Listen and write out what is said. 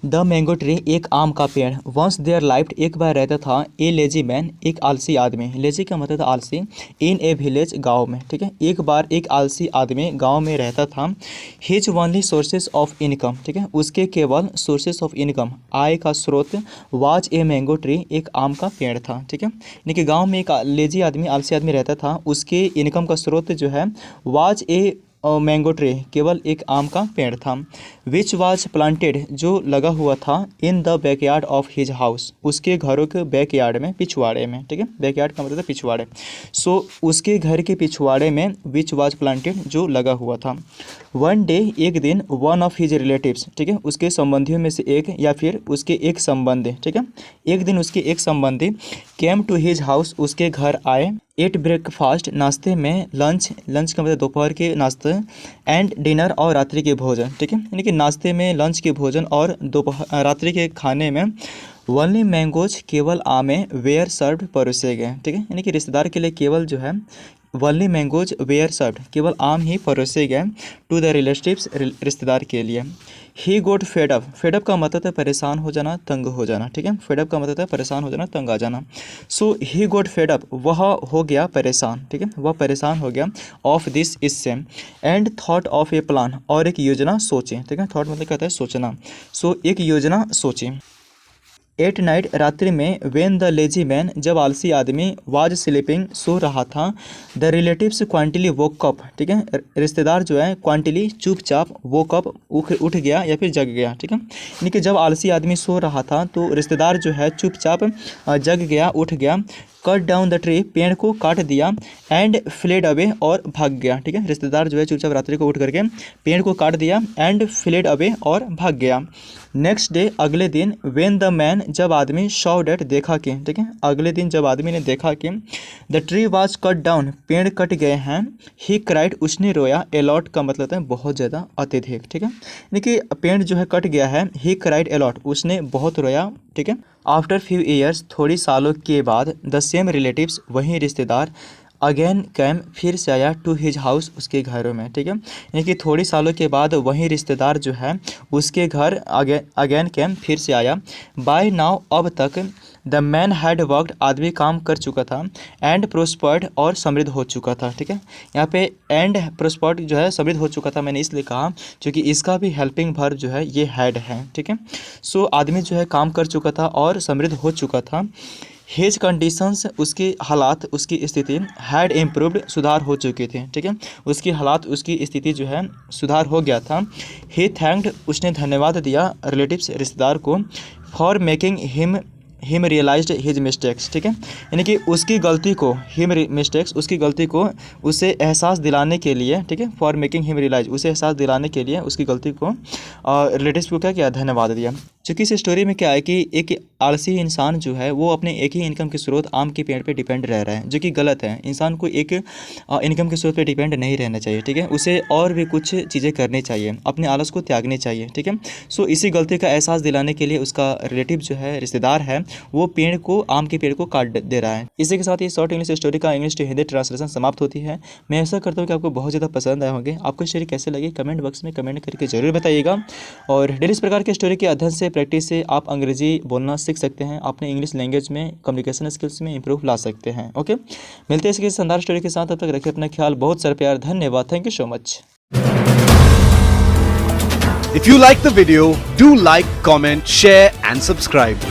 The mango tree एक आम का पेड़। वंस देयर लाइफ एक बार रहता था ए लेजी मैन एक आलसी आदमी। लेजी का मतलब था आलसी। इन ए विलेज गांव में, ठीक है। एक बार एक आलसी आदमी गांव में रहता था। His only sources of income, ठीक है, उसके केवल सोर्सेज ऑफ इनकम आय का स्रोत वाज ए मैंगो ट्री एक आम का पेड़ था, ठीक है। यानी कि गाँव में एक लेजी आदमी आलसी आदमी रहता था, उसके इनकम का स्रोत जो है वाज ए मैंगो ट्री केवल एक आम का पेड़ था। विच वाज प्लांटेड जो लगा हुआ था in the backyard of his house उसके घरों के बैकयार्ड में, पिछवाड़े में, ठीक है। बैकयार्ड का मतलब है पिछवाड़े। सो उसके घर के पिछवाड़े में विच वाज प्लांटेड जो लगा हुआ था। वन डे एक दिन वन ऑफ हिज रिलेटिव्स, ठीक है, उसके संबंधियों में से एक या फिर उसके एक संबंधी, ठीक है, एक दिन उसके एक संबंधी केम टू हिज हाउस उसके घर आए। एट ब्रेकफास्ट नाश्ते में, लंच का मतलब दोपहर के नाश्ते, एंड डिनर और रात्रि के भोजन, ठीक है। यानी कि नाश्ते में, लंच के भोजन और दोपहर रात्रि के खाने में ओनली मैंगोज केवल आमें वेयर सर्व्ड परोसे गए, ठीक है। यानी कि रिश्तेदार के लिए केवल जो है ओनली मैंगोज वेयर सर्व्ड केवल आम ही परोसे गए टू द रिलेटिव्स रिश्तेदार के लिए। ही गोट फेडअप, फेडअप का मतलब है परेशान हो जाना, तंग हो जाना, ठीक है। फेडअप का मतलब है परेशान हो जाना, तंग आ जाना। सो ही गोट फेडअप वह हो गया परेशान, ठीक है, वह परेशान हो गया ऑफ दिस इससे। And thought of A plan और एक योजना सोचे, ठीक है। थॉट मतलब कहता है सोचना। सो एक योजना सोची। एट नाइट रात्रि में वेन द लेजी मैन जब आलसी आदमी वाज स्लीपिंग सो रहा था। द रिलेटिव्स क्वांटिली वोकअप, ठीक है, रिश्तेदार जो है क्वांटिली चुपचाप वोकअप उठ गया या फिर जग गया, ठीक है। यानी कि जब आलसी आदमी सो रहा था तो रिश्तेदार जो है चुपचाप जग गया, उठ गया। कट डाउन द ट्री पेड़ को काट दिया। एंड फ्लेड अवे और भाग गया, ठीक है। रिश्तेदार जो है चुपचाप रात्रि को उठ करके पेड़ को काट दिया एंड फ्लेड अवे और भाग गया। नेक्स्ट डे अगले दिन वेन द मैन जब आदमी सॉ डैट देखा कि, ठीक है, अगले दिन जब आदमी ने देखा कि the tree was cut down पेड़ कट गए हैं। ही क्राइड उसने रोया। अलॉट का मतलब है बहुत ज़्यादा, अत्यधिक, ठीक है। यानी कि पेड़ जो है कट गया है। ही क्राइड अलॉट उसने बहुत रोया, ठीक है। आफ्टर फ्यू ईयर्स थोड़ी सालों के बाद द सेम रिलेटिव्स वही रिश्तेदार अगेन कैम फिर से आया टू हिज हाउस उसके घरों में, ठीक है। यानी कि थोड़ी सालों के बाद वही रिश्तेदार जो है उसके घर अगेन कैम फिर से आया। बाय नाउ अब तक द मैन हैड वर्कड आदमी काम कर चुका था। एंड प्रोस्पर्ड और समृद्ध हो चुका था, ठीक है। यहाँ पे एंड प्रोस्पर्ड जो है समृद्ध हो चुका था मैंने इसलिए कहा क्योंकि इसका भी हेल्पिंग वर्ब जो है ये हैड है, ठीक है। सो आदमी जो है काम कर चुका था और समृद्ध हो चुका था। हिज कंडीशंस उसकी हालात उसकी स्थिति हैड इम्प्रूव्ड सुधार हो चुके थे, ठीक है। उसकी हालात उसकी स्थिति जो है सुधार हो गया था। ही थैंक्ड उसने धन्यवाद दिया रिलेटिव्स रिश्तेदार को for making him realized his mistakes, ठीक है। यानी कि उसकी गलती को उसकी गलती को उसे एहसास दिलाने के लिए, ठीक है, फॉर मेकिंग हिम रियलाइज उसे एहसास दिलाने के लिए उसकी गलती को रिलेटिव्स को क्या किया, धन्यवाद दिया। चूँकि इस स्टोरी में क्या है कि एक आलसी इंसान जो है वो अपने एक ही इनकम के स्रोत आम के पेड़ पे डिपेंड रह रहा है, जो कि गलत है। इंसान को एक इनकम के स्रोत पे डिपेंड नहीं रहना चाहिए, ठीक है। उसे और भी कुछ चीज़ें करनी चाहिए, अपने आलस को त्यागनी चाहिए, ठीक है। सो इसी गलती का एहसास दिलाने के लिए उसका रिलेटिव जो है, रिश्तेदार है, वो पेड़ को आम के पेड़ को काट दे रहा है। इसी के साथ ही शॉर्ट इंग्लिश स्टोरी का इंग्लिश टू हिंदी ट्रांसलेशन समाप्त होती है। मैं ऐसा करता हूँ कि आपको बहुत ज़्यादा पसंद आए होंगे। आपको स्टोरी कैसे लगी कमेंट बॉक्स में कमेंट करके जरूर बताइएगा। और डेली इस प्रकार के स्टोरी के अध्ययन से, प्रैक्टिस से आप अंग्रेजी बोलना सीख सकते हैं, अपने इंग्लिश लैंग्वेज में, कम्युनिकेशन स्किल्स में इंप्रूव ला सकते हैं। ओके, मिलते हैं इसके शानदार स्टोरी के साथ। तब तक रखिए अपना ख्याल। बहुत सारा प्यार, धन्यवाद, thank you so much. If you like the video, do like, comment, share and subscribe.